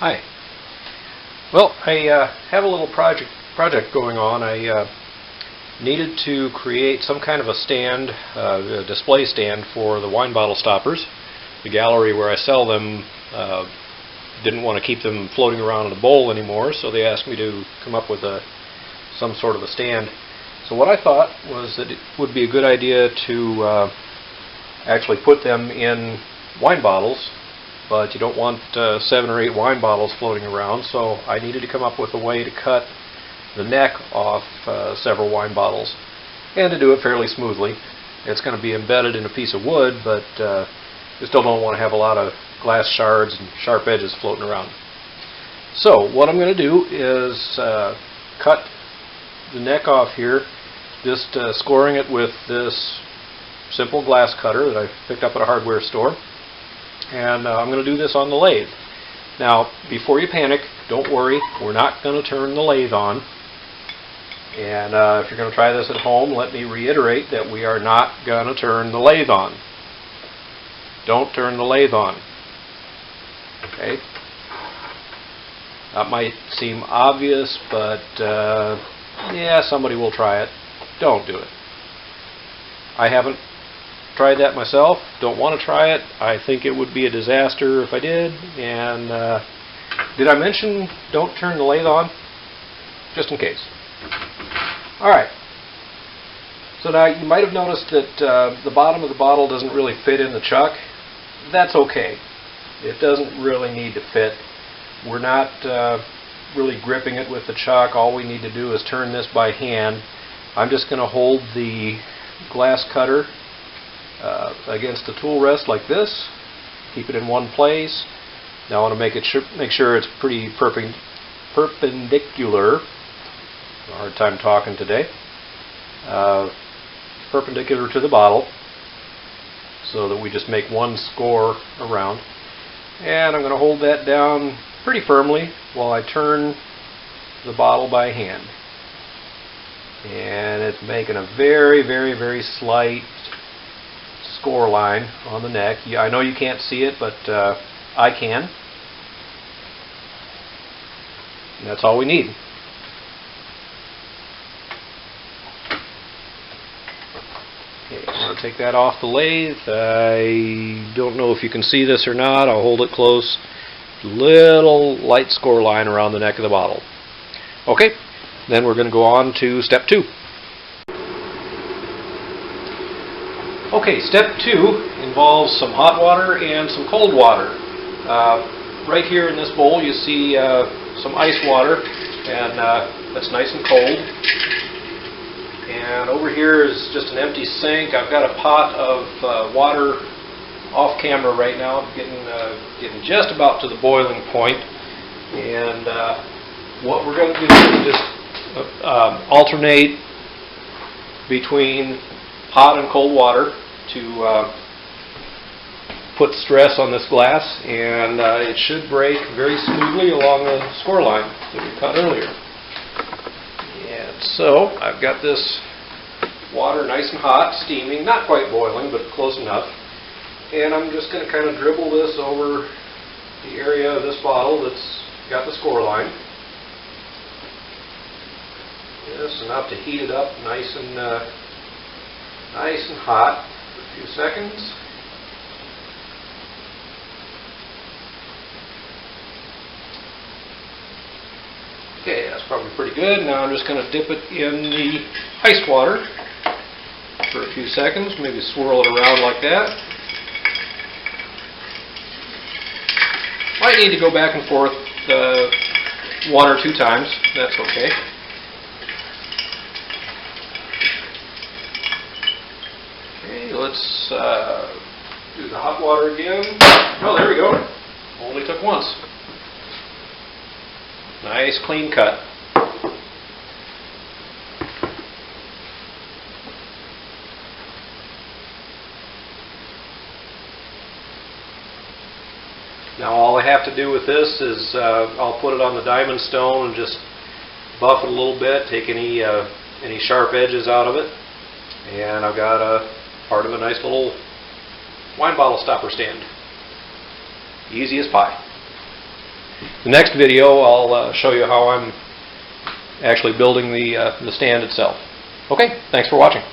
Hi. Well, I have a little project going on. I needed to create some kind of a stand, a display stand for the wine bottle stoppers. The gallery where I sell them didn't want to keep them floating around in a bowl anymore, so they asked me to come up with some sort of a stand. So what I thought was that it would be a good idea to actually put them in wine bottles, but you don't want 7 or 8 wine bottles floating around, so I needed to come up with a way to cut the neck off several wine bottles, and to do it fairly smoothly. It's going to be embedded in a piece of wood, but you still don't want to have a lot of glass shards and sharp edges floating around. So what I'm going to do is cut the neck off here, just scoring it with this simple glass cutter that I picked up at a hardware store. And I'm going to do this on the lathe. Now, before you panic, don't worry, we're not going to turn the lathe on. And if you're going to try this at home, let me reiterate that we are not going to turn the lathe on. Don't turn the lathe on. Okay? That might seem obvious, but yeah, somebody will try it. Don't do it. I haven't tried that myself. Don't want to try it. I think it would be a disaster if I did. And did I mention don't turn the lathe on? Just in case. Alright. So now you might have noticed that the bottom of the bottle doesn't really fit in the chuck. That's okay. It doesn't really need to fit. We're not really gripping it with the chuck. All we need to do is turn this by hand. I'm just going to hold the glass cutter against the tool rest like this. Keep it in one place. Now I want to make sure it's pretty perpendicular. A hard time talking today. Perpendicular to the bottle, so that we just make one score around. And I'm going to hold that down pretty firmly while I turn the bottle by hand. And it's making a very, very, very slight score line on the neck. I know you can't see it, but I can. And that's all we need. Okay, I'm going to take that off the lathe. I don't know if you can see this or not. I'll hold it close. Little light score line around the neck of the bottle. Okay, then we're going to go on to step 2. Okay, step 2 involves some hot water and some cold water. Right here in this bowl you see some ice water, and that's nice and cold. And over here is just an empty sink. I've got a pot of water off camera right now, getting just about to the boiling point. And what we're going to do is just alternate between hot and cold water to put stress on this glass, and it should break very smoothly along the score line that we cut earlier. And so I've got this water nice and hot, steaming, not quite boiling, but close enough. And I'm just going to kind of dribble this over the area of this bottle that's got the score line. Just enough to heat it up nice and hot for a few seconds. Okay, that's probably pretty good. Now I'm just going to dip it in the ice water for a few seconds, maybe swirl it around like that. Might need to go back and forth 1 or 2 times. That's okay. Okay, let's do the hot water again. Oh, there we go. Only took once. Nice clean cut. Now all I have to do with this is I'll put it on the diamond stone and just buff it a little bit, take any sharp edges out of it, and I've got a part of a nice little wine bottle stopper stand. Easy as pie. The next video I'll show you how I'm actually building the stand itself. Okay, thanks for watching.